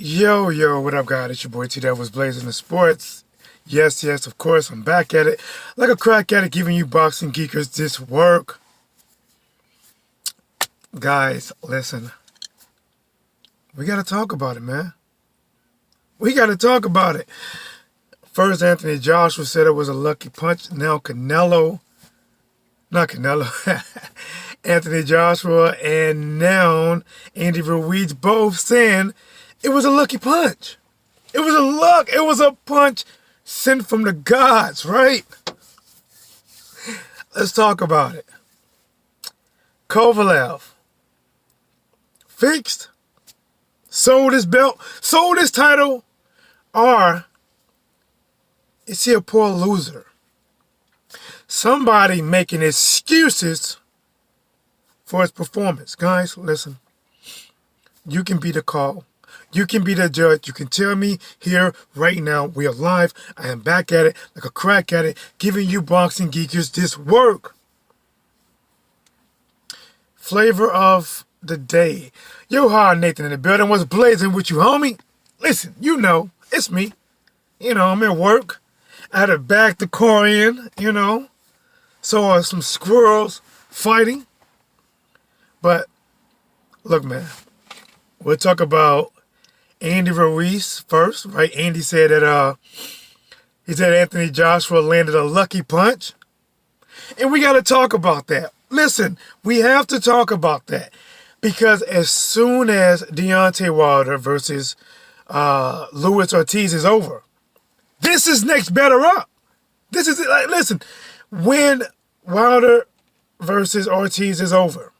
Yo, yo, what up, guys? It's your boy T that was blazing the sports. Yes, of course, I'm back at it. Like a crack at it, giving you boxing geekers this work. Guys, listen. We got to talk about it, man. We got to talk about it. First, Anthony Joshua said it was a lucky punch. Now, Anthony Joshua and now Andy Ruiz both saying it was a lucky punch. It was a punch sent from the gods, right? Let's talk about it. Kovalev fixed, sold his belt, sold his title, or is he a poor loser? Somebody making excuses for his performance. Guys, listen. You can be the call. You can be the judge. You can tell me here right now. We are live. I am back at it like a crack at it, giving you boxing geekers this work. Flavor of the day. Yo, hi, Nathan in the building. What's blazing with you, homie? Listen, you know, it's me. I'm at work. I had to back the car in, Saw some squirrels fighting. But, look, man. We'll talk about Andy Ruiz first, right? Andy said that he said Anthony Joshua landed a lucky punch. And we got to talk about that. Listen, we have to talk about that. Because as soon as Deontay Wilder versus Luis Ortiz is over, this is next better up. This is, listen, when Wilder versus Ortiz is over,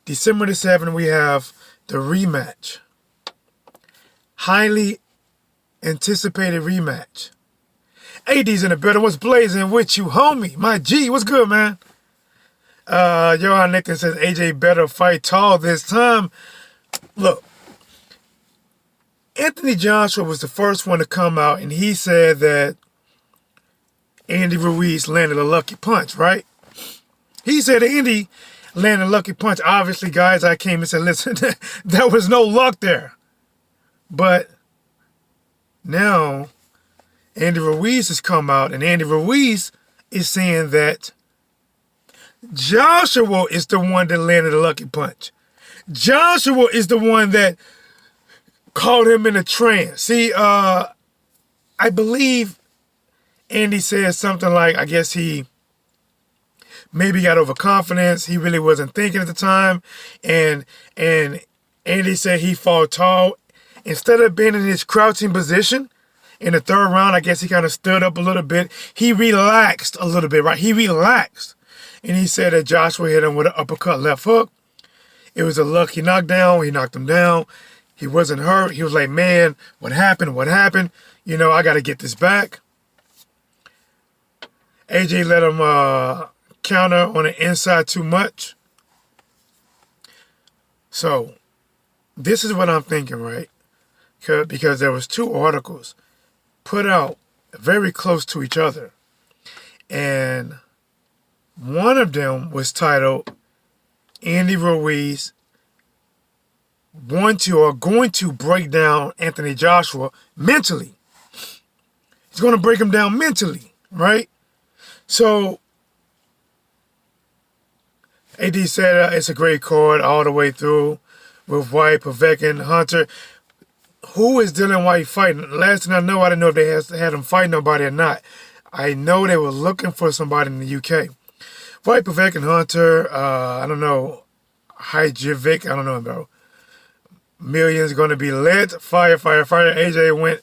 December the 7th, we have the rematch. Highly anticipated rematch. AD's in the building. What's blazing with you, homie? My G, what's good, man? Johan Nickens says AJ better fight tall this time. Look, Anthony Joshua was the first one to come out, and he said that Andy Ruiz landed a lucky punch, right? He said Andy landed a lucky punch. Obviously, guys, I came and said, listen, there was no luck there. But now Andy Ruiz has come out, and Andy Ruiz is saying that Joshua is the one that landed a lucky punch. Joshua is the one that caught him in a trance. See, I believe Andy said something like, I guess he maybe got overconfidence. He really wasn't thinking at the time. And Andy said he fought tall. Instead of being in his crouching position in the third round, I guess he kind of stood up a little bit. He relaxed a little bit, right? He relaxed. And he said that Joshua hit him with an uppercut left hook. It was a lucky knockdown. He knocked him down. He wasn't hurt. He was like, man, what happened? What happened? I got to get this back. AJ let him counter on the inside too much. So, this is what I'm thinking, right? Because there was two articles put out very close to each other. And one of them was titled, Andy Ruiz going to break down Anthony Joshua mentally. He's going to break him down mentally, right? So, AD said it's a great card all the way through with White, Povetkin, Hunter. Who is Dylan White fighting? Last thing I know, I didn't know if they had him fight nobody or not. I know they were looking for somebody in the UK. White, Povetkin, Hunter, I don't know, Hajivik, I don't know, bro. Millions going to be lit. Fire. AJ went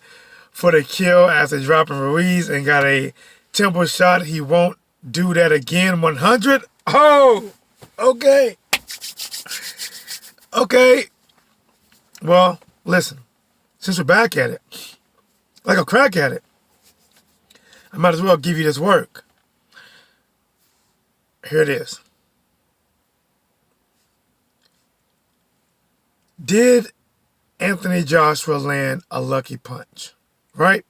for the kill after dropping Ruiz and got a temple shot. He won't do that again. 100. Oh, okay. Okay. Well, listen. Since we're back at it, like a crack at it, I might as well give you this work. Here it is. Did Anthony Joshua land a lucky punch? Right?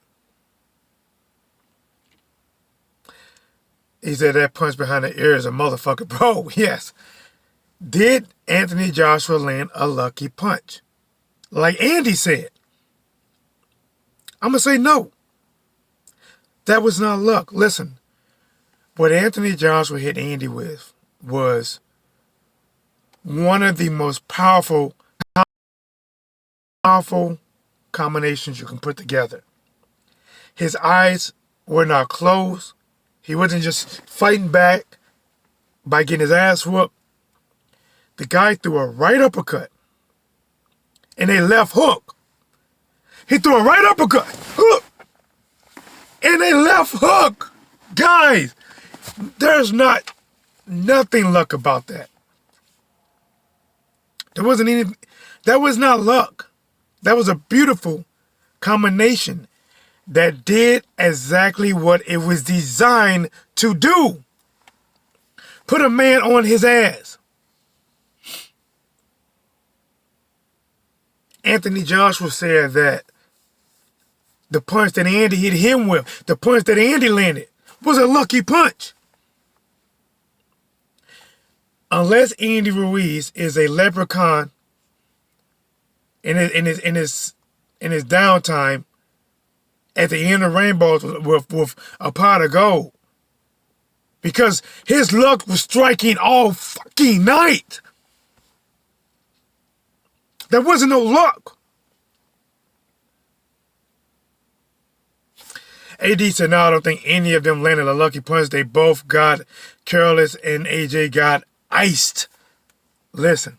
He said that punch behind the ear is a motherfucker. Bro, yes. Did Anthony Joshua land a lucky punch? like Andy said. I'm going to say no. That was not luck. Listen, what Anthony Joshua hit Andy with was one of the most powerful combinations you can put together. His eyes were not closed. He wasn't just fighting back by getting his ass whooped. The guy threw a right uppercut and a left hook. He threw a right uppercut, hook, and a left hook. Guys, there's nothing luck about that. That was not luck. That was a beautiful combination that did exactly what it was designed to do. Put a man on his ass. Anthony Joshua said that the punch that Andy hit him with, the punch that Andy landed, was a lucky punch. Unless Andy Ruiz is a leprechaun in his downtime at the end of rainbows with a pot of gold. Because his luck was striking all fucking night. There wasn't no luck. AD said, no, I don't think any of them landed a lucky punch. They both got careless and AJ got iced. Listen.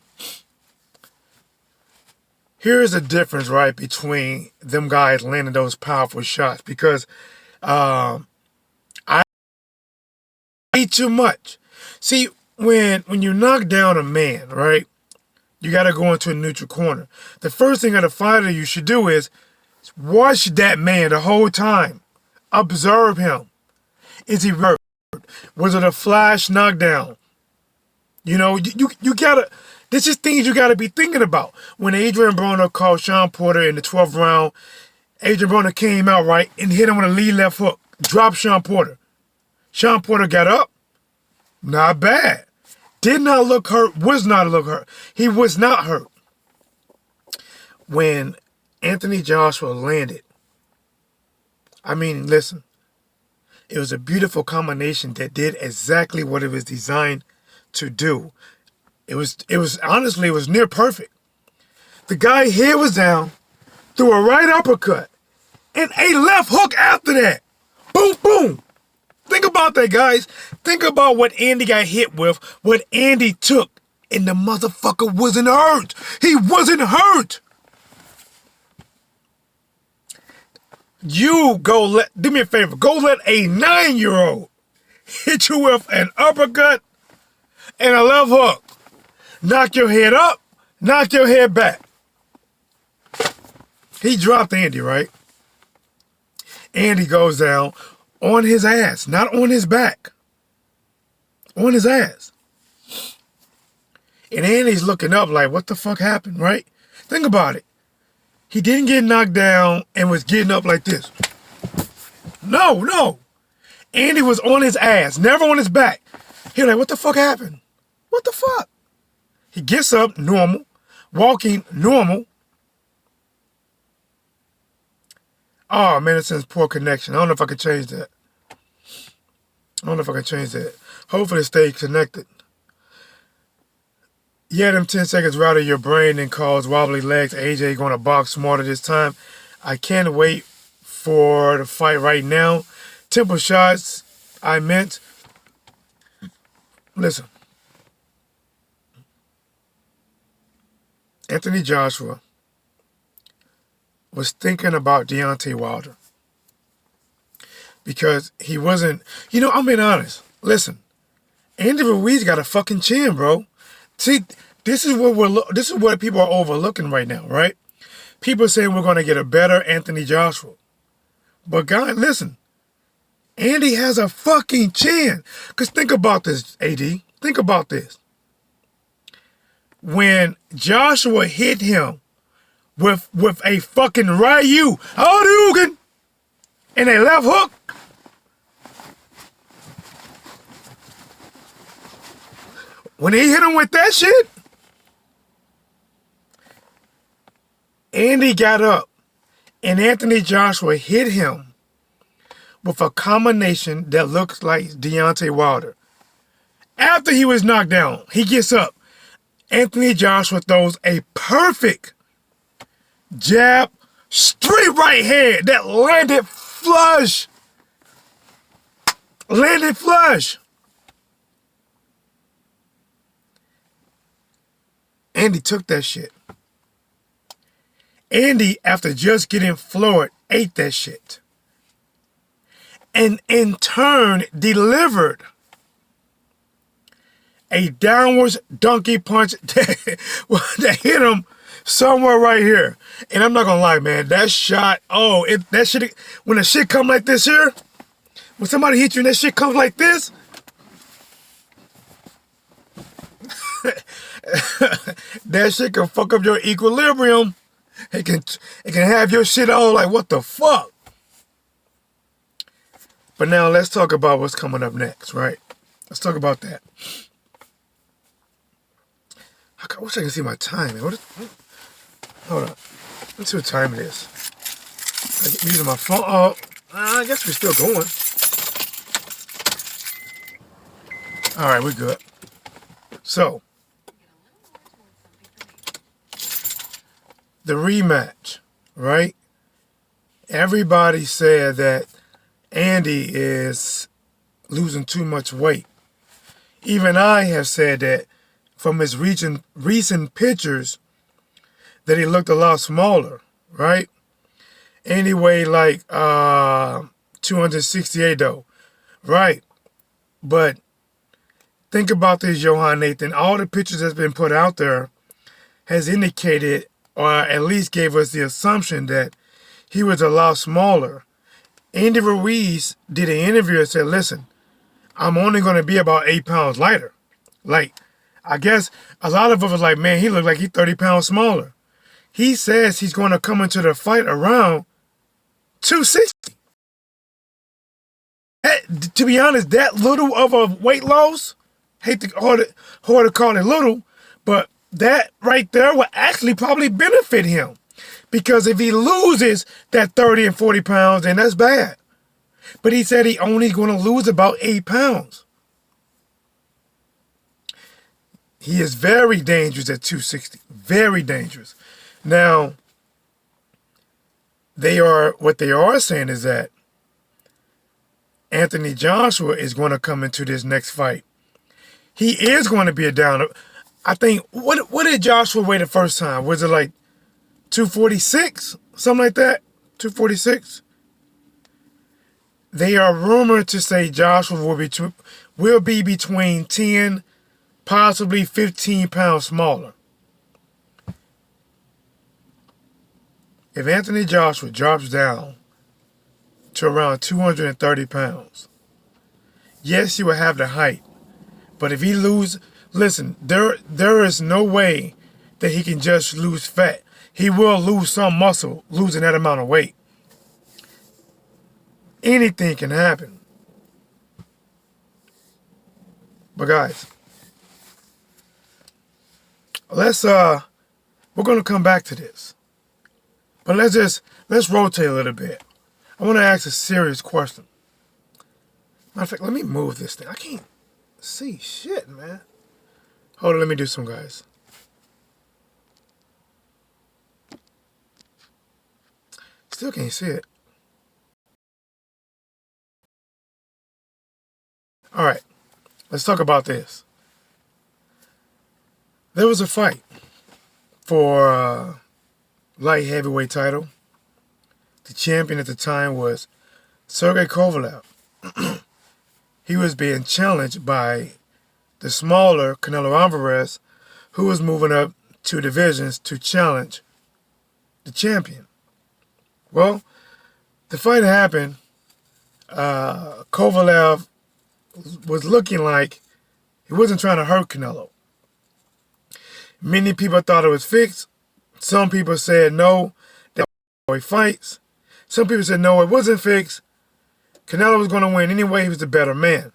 Here's the difference, right, between them guys landing those powerful shots. Because I eat too much. See, when you knock down a man, right, you got to go into a neutral corner. The first thing that a fighter you should do is watch that man the whole time. Observe him. Is he hurt? Was it a flash knockdown? You know, you gotta, this is things you gotta be thinking about. When Adrian Broner called Sean Porter in the 12th round, Adrian Broner came out right and hit him with a lead left hook. Dropped Sean Porter. Sean Porter got up. Not bad. Did not look hurt. Was not look hurt. He was not hurt. When Anthony Joshua landed, I mean, listen, it was a beautiful combination that did exactly what it was designed to do. It was honestly, it was near perfect. The guy here was down, threw a right uppercut, and a left hook after that. Boom, boom. Think about that, guys. Think about what Andy got hit with, what Andy took, and the motherfucker wasn't hurt. He wasn't hurt. You do me a favor, go let a 9-year-old hit you with an uppercut and a left hook. Knock your head up, knock your head back. He dropped Andy, right? Andy goes down on his ass, not on his back. On his ass. And Andy's looking up like, what the fuck happened, right? Think about it. He didn't get knocked down and was getting up like this. No. Andy was on his ass, never on his back. He was like, what the fuck happened? What the fuck? He gets up, normal, walking normal. Oh, man, it says poor connection. I don't know if I can change that. Hopefully it stays connected. Yeah, them 10 seconds rattle your brain and cause wobbly legs. AJ going to box smarter this time. I can't wait for the fight right now. Temple shots, I meant. Listen. Anthony Joshua was thinking about Deontay Wilder. Because he wasn't, I'm being honest. Listen, Andy Ruiz got a fucking chin, bro. See, this is what people are overlooking right now, right? People are saying we're going to get a better Anthony Joshua. But guys, listen. Andy has a fucking chin. Because think about this, AD. Think about this. When Joshua hit him with a fucking Ryu, Hadouken, and a left hook, when he hit him with that shit, Andy got up, and Anthony Joshua hit him with a combination that looks like Deontay Wilder. After he was knocked down, he gets up. Anthony Joshua throws a perfect jab, straight right hand that landed flush. Landed flush. Andy took that shit. Andy, after just getting floored, ate that shit. And in turn, delivered a downwards donkey punch that hit him somewhere right here. And I'm not gonna lie, man, that shot, that shit, when the shit come like this here, when somebody hits you and that shit comes like this, that shit can fuck up your equilibrium. It can have your shit all like, what the fuck? But now let's talk about what's coming up next, right? Let's talk about that. I wish I could see my time. Hold on. Let's see what time it is. I'm using my phone. Oh, I guess we're still going. All right, we're good. So, the rematch, right? Everybody said that Andy is losing too much weight. Even I have said that from his recent pictures that he looked a lot smaller, right? Andy weighed like 268 though, right? But think about this, Johan Nathan. All the pictures that's been put out there has indicated, or at least gave us the assumption that he was a lot smaller. Andy Ruiz did an interview and said, listen, I'm only going to be about 8 pounds lighter. Like, I guess a lot of us was like, man, he looked like he's 30 pounds smaller. He says he's going to come into the fight around 260. To be honest, that little of a weight loss, hard to call it little, but that right there will actually probably benefit him. Because if he loses that 30 and 40 pounds, then that's bad. But he said he only going to lose about 8 pounds. He is very dangerous at 260. Very dangerous. Now, what they are saying is that Anthony Joshua is going to come into this next fight. He is going to be a down. I think, what did Joshua weigh the first time? Was it like 246? Something like that? 246? They are rumored to say Joshua will be between 10, possibly 15 pounds smaller. If Anthony Joshua drops down to around 230 pounds, yes, he will have the height. But if he listen, there is no way that he can just lose fat. He will lose some muscle losing that amount of weight. Anything can happen. But guys, we're going to come back to this. But let's rotate a little bit. I want to ask a serious question. Matter of fact, let me move this thing. I can't see shit, man. Hold on, let me do some, guys. Still can't see it. All right, let's talk about this. There was a fight for light heavyweight title. The champion at the time was Sergey Kovalev. He was being challenged by the smaller Canelo Alvarez, who was moving up 2 divisions to challenge the champion. Well, the fight happened. Kovalev was looking like he wasn't trying to hurt Canelo. Many people thought it was fixed. Some people said no, that's how he fights. Some people said no, it wasn't fixed. Canelo was going to win anyway. He was the better man.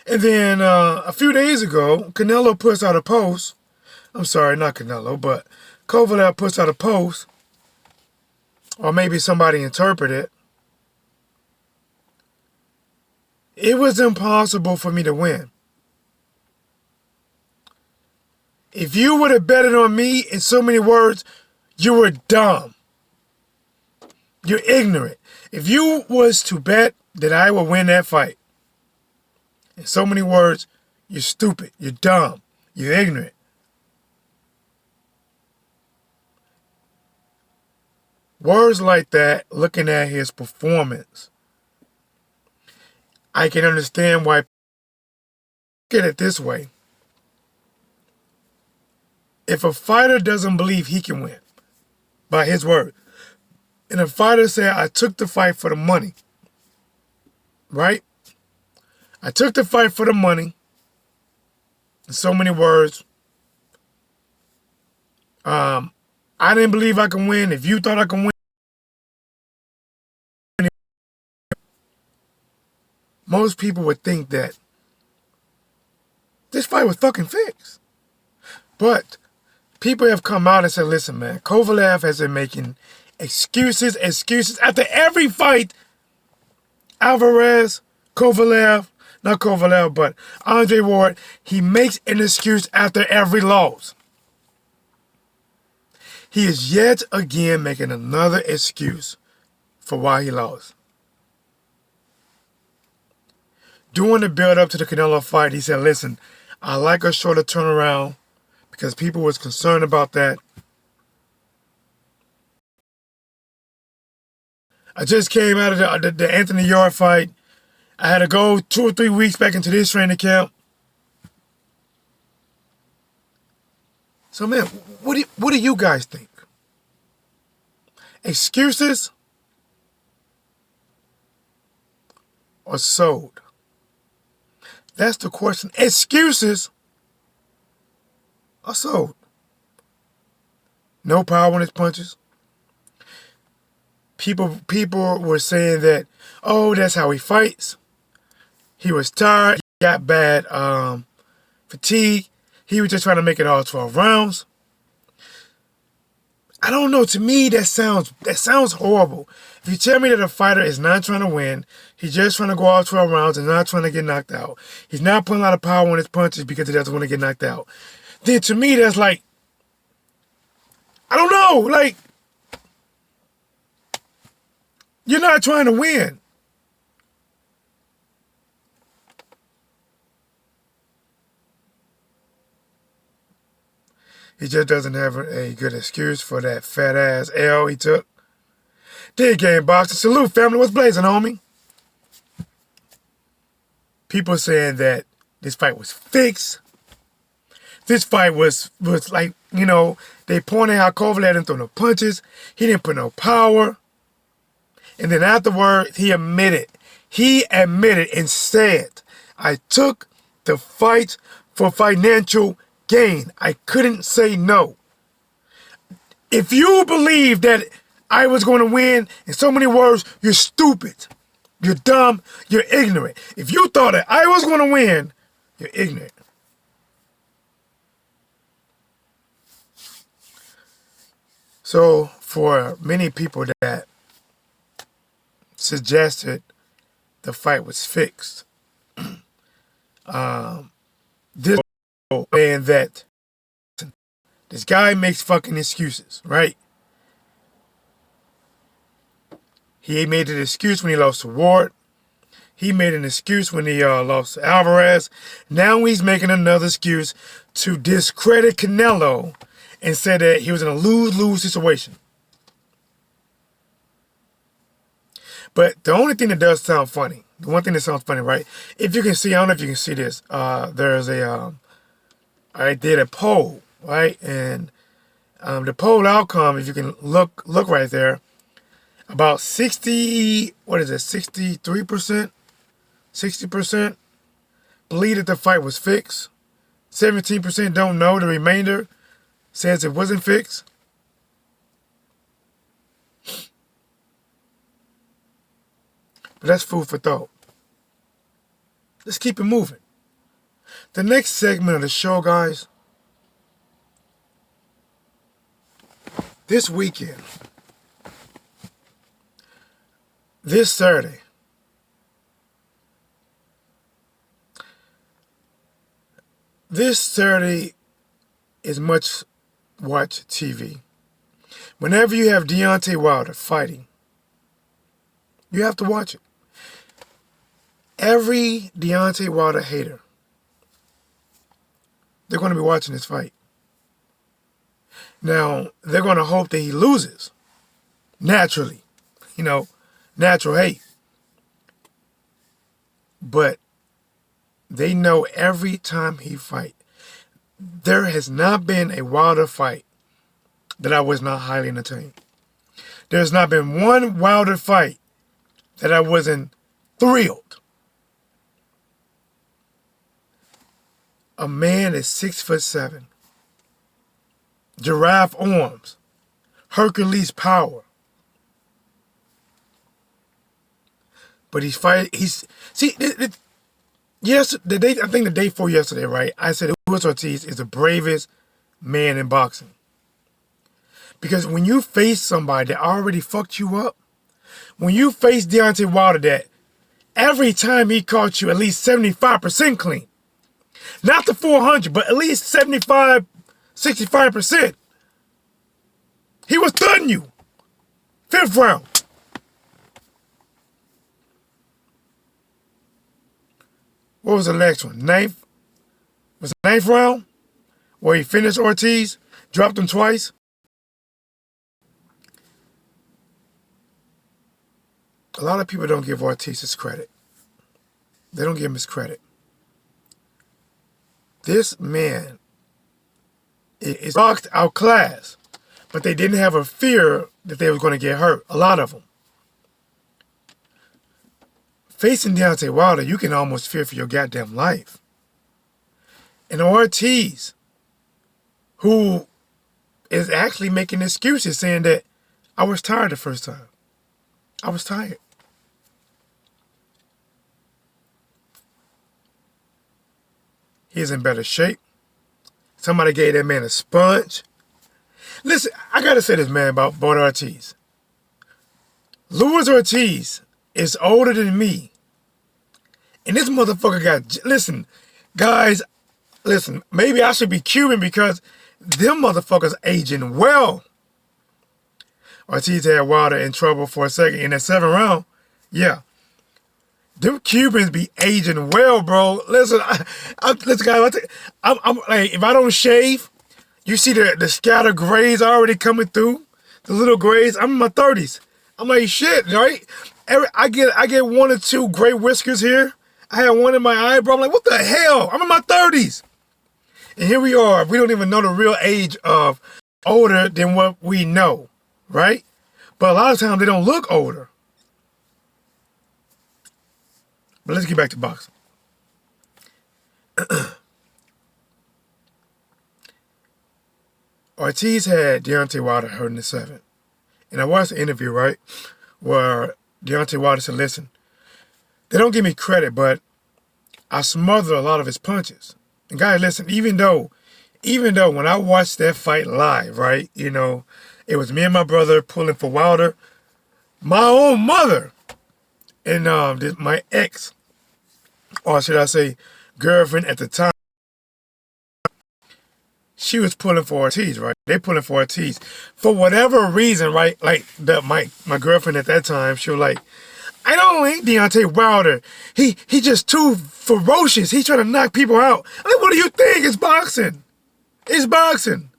And then a few days ago, Canelo puts out a post. I'm sorry, not Canelo, but Kovalev puts out a post, or maybe somebody interpreted it was impossible for me to win. If you would have betted on me, in so many words, you were dumb. You're ignorant. If you was to bet that I would win that fight, in so many words, you're stupid, you're dumb, you're ignorant. Words like that, looking at his performance, I can understand why. Look at it this way. If a fighter doesn't believe he can win, by his word, and a fighter said, I took the fight for the money, right? I took the fight for the money. In so many words, I didn't believe I could win. If you thought I could win, most people would think that this fight was fucking fixed. But people have come out and said, listen, man, Kovalev has been making excuses after every fight. Alvarez, Kovalev, not Kovalev, but Andre Ward, he makes an excuse after every loss. He is yet again making another excuse for why he lost. During the build-up to the Canelo fight, he said, listen, I like a shorter turnaround because people was concerned about that. I just came out of the Anthony Yard fight. I had to go 2 or 3 weeks back into this training camp. So, man, what do you guys think? Excuses or sold? That's the question. Excuses or sold? No power in his punches. People were saying that, oh, that's how he fights. He was tired. He got bad fatigue. He was just trying to make it all 12 rounds. I don't know. To me, that sounds horrible. If you tell me that a fighter is not trying to win, he's just trying to go all 12 rounds and not trying to get knocked out, he's not putting a lot of power on his punches because he doesn't want to get knocked out, then to me, that's like, I don't know, like, you're not trying to win. He just doesn't have a good excuse for that fat ass L he took. Did game boxing. Salute, family. What's blazing, homie? People saying that this fight was fixed. This fight was like, you know, they pointed how Kovalev didn't throw no punches. He didn't put no power. And then afterward, he admitted and said, I took the fight for financial gain. I couldn't say no. If you believe that I was going to win, in so many words, you're stupid. You're dumb. You're ignorant. If you thought that I was going to win, you're ignorant. So for many people that suggested the fight was fixed, this saying that this guy makes fucking excuses, right? He made an excuse when he lost to Ward. He made an excuse when he lost to Alvarez. Now he's making another excuse to discredit Canelo and say that he was in a lose-lose situation. But the only thing that does sound funny, the one thing that sounds funny, right? If you can see, I don't know if you can see this. There's a, I did a poll, right? And the poll outcome, if you can look right there, about 63%, 60% believe that the fight was fixed. 17% don't know. The remainder says it wasn't fixed. But that's food for thought. Let's keep it moving. The next segment of the show, guys, this weekend, this Saturday, is much watch TV. Whenever you have Deontay Wilder fighting, you have to watch it. Every Deontay Wilder hater, they're going to be watching this fight. Now, they're going to hope that he loses. Naturally. You know, natural hate. But they know every time he fight, there has not been a Wilder fight that I was not highly entertained. There's not been one Wilder fight that I wasn't thrilled. A man is 6'7", giraffe arms, Hercules power. But yes, I think the day before yesterday, right? I said Ruiz Ortiz is the bravest man in boxing. Because when you face somebody that already fucked you up, when you face Deontay Wilder that every time he caught you at least 75% clean, not the 400, but at least 75, 65%, he was thudding you. 5th round. What was the next one? 9th? Was the 9th round? Where he finished Ortiz, dropped him twice? A lot of people don't give Ortiz his credit. They don't give him his credit. This man is knocked out class, but they didn't have a fear that they was going to get hurt. A lot of them. Facing Deontay Wilder, you can almost fear for your goddamn life. And Ortiz, who is actually making excuses, saying that I was tired the first time. I was tired. He's in better shape. Somebody gave that man a sponge. Listen, I gotta say this, man, about Ortiz. Ruiz Ortiz is older than me. And this motherfucker got, listen, guys, listen, maybe I should be Cuban because them motherfuckers aging well. Ortiz had Wilder in trouble for a second in that 7th round. Yeah. Them Cubans be aging well, bro. Listen, listen, guys. I'm like, if I don't shave, you see the scattered grays already coming through, the little grays. I'm in my 30s. I'm like, shit, right? I get 1 or 2 gray whiskers here. I had one in my eyebrow. I'm like, what the hell? I'm in my 30s. And here we are. We don't even know the real age of older than what we know, right? But a lot of times they don't look older. But let's get back to boxing. Ortiz had Deontay Wilder hurt in the 7th. And I watched the interview, right, where Deontay Wilder said, listen, they don't give me credit, but I smothered a lot of his punches. And guys, listen, even though when I watched that fight live, right, you know, it was me and my brother pulling for Wilder, my own mother and my ex, or should I say girlfriend at the time, she was pulling for Ortiz, right? They pulling for Ortiz. For whatever reason, right? Like my girlfriend at that time, she was like, I don't like Deontay Wilder. He just too ferocious. He's trying to knock people out. I'm like, what do you think? It's boxing. It's boxing.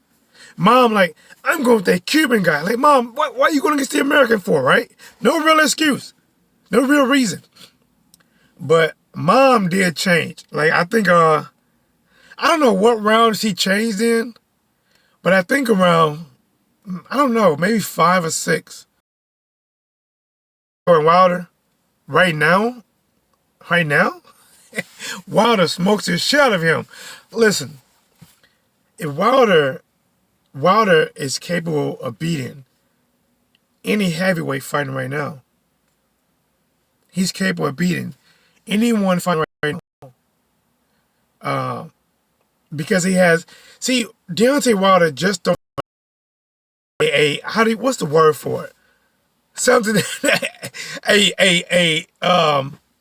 Mom, like, I'm going with that Cuban guy. Like, Mom, why are you going against the American for, right? No real excuse. No real reason. But Mom did change. Like, I think, I don't know what round she changed in, but I think around, I don't know, maybe 5 or 6. Or Wilder, right now, Wilder smokes the shit out of him. Listen, if Wilder is capable of beating any heavyweight fighting right now. He's capable of beating anyone fighting right now. Because he has, see, Deontay Wilder just don't what's the word for it? Something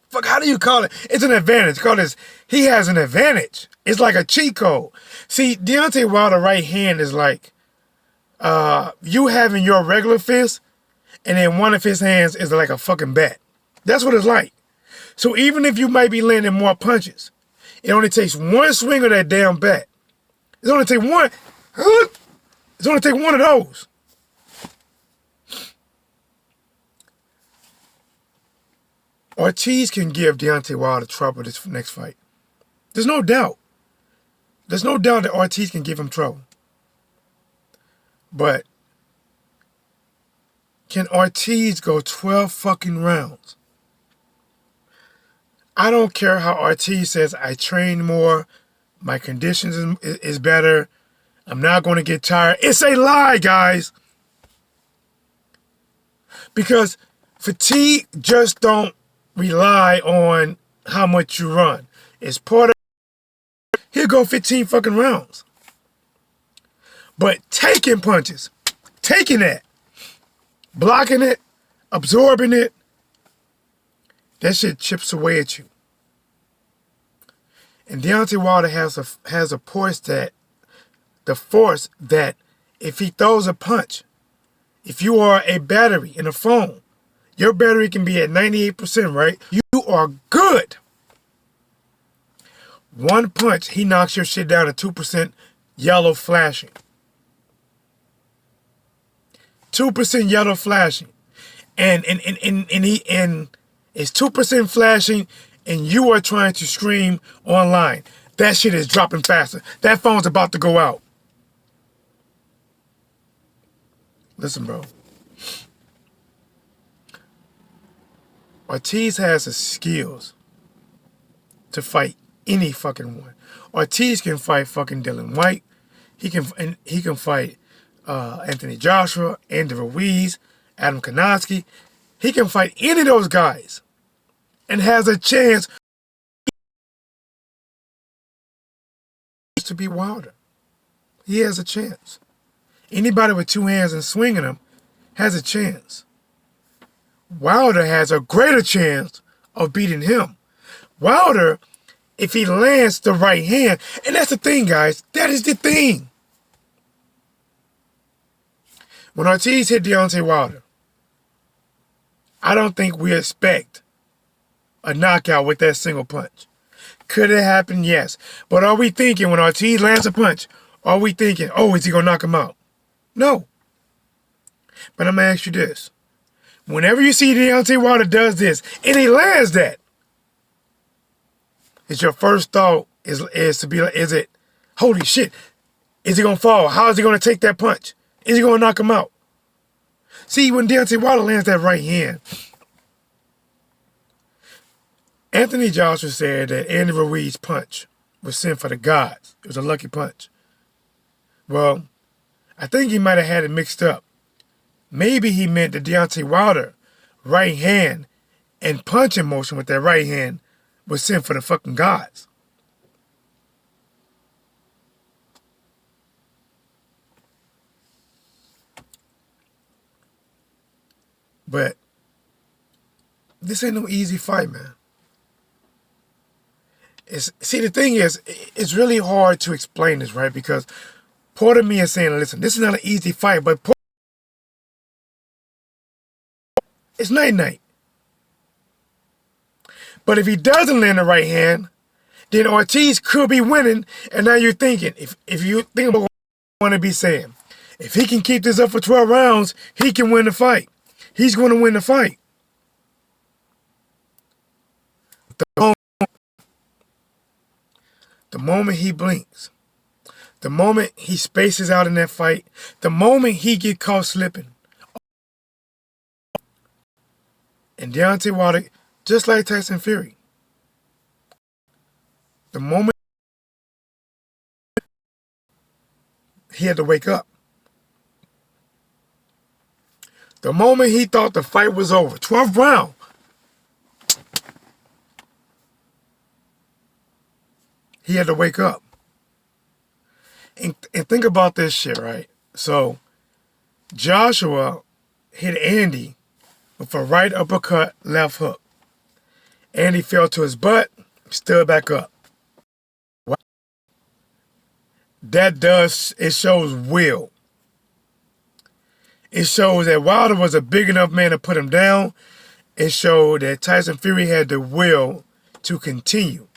fuck, how do you call it? It's an advantage. Call this, he has an advantage. It's like a cheat code. See, Deontay Wilder's right hand is like you having your regular fist, and then one of his hands is like a fucking bat. That's what it's like. So even if you might be landing more punches, it only takes one swing of that damn bat. It's only take one. It's only take one of those. Ortiz can give Deontay Wilder trouble this next fight. There's no doubt. There's no doubt that Ortiz can give him trouble. But can Ortiz go 12 fucking rounds? I don't care how Ortiz says, I train more, my conditions is better, I'm not going to get tired. It's a lie, guys. Because fatigue just don't rely on how much you run. It's part of, he'll go 15 fucking rounds. But taking punches, taking that, blocking it, absorbing it, that shit chips away at you. And Deontay Wilder has a force that if he throws a punch, if you are a battery in a phone, your battery can be at 98%, right? You are good. One punch, he knocks your shit down to 2% yellow flashing. 2% yellow flashing. And it's 2% flashing, and you are trying to stream online. That shit is dropping faster. That phone's about to go out. Listen, bro. Ortiz has the skills to fight any fucking one. Ortiz can fight fucking Dylan White. He can fight Anthony Joshua, Andy Ruiz, Adam Konoski. He can fight any of those guys and has a chance to beat Wilder. He has a chance. Anybody with two hands and swinging them has a chance. Wilder has a greater chance of beating him. Wilder, if he lands the right hand, and that's the thing, guys, that is the thing. When Ortiz hit Deontay Wilder, I don't think we expect a knockout with that single punch. Could it happen? Yes. But are we thinking when Ortiz lands a punch, are we thinking, oh, is he going to knock him out? No. But I'm going to ask you this. Whenever you see Deontay Wilder does this, and he lands that, is your first thought is to be like, is it, holy shit, is he going to fall? How is he going to take that punch? Is he going to knock him out? See, when Deontay Wilder lands that right hand, Anthony Joshua said that Andy Ruiz's punch was sent for the gods. It was a lucky punch. Well, I think he might have had it mixed up. Maybe he meant that Deontay Wilder right hand and punching motion with that right hand was sent for the fucking gods. But this ain't no easy fight, man. See, the thing is, it's really hard to explain this, right? Because part of me is saying, listen, this is not an easy fight, but it's night-night. But if he doesn't land the right hand, then Ortiz could be winning. And now you're thinking, if you think about what I want to be saying, if he can keep this up for 12 rounds, he can win the fight. He's going to win the fight. The moment he blinks, the moment he spaces out in that fight, the moment he get caught slipping, and Deontay Wilder, just like Tyson Fury, the moment he had to wake up, the moment he thought the fight was over, 12th round, he had to wake up. And think about this shit, right? So, Joshua hit Andy with a right uppercut, left hook. Andy fell to his butt, stood back up. It shows will. It shows that Wilder was a big enough man to put him down. It showed that Tyson Fury had the will to continue.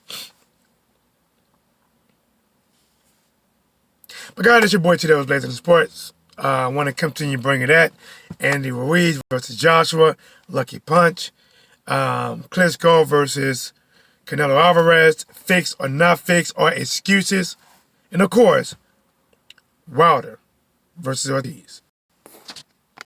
But guys, it's your boy T. Blazing Sports. I want to continue bringing that. Andy Ruiz versus Joshua, Lucky Punch. Klitschko versus Canelo Alvarez, fixed or not fixed, or excuses. And of course, Wilder versus Ortiz.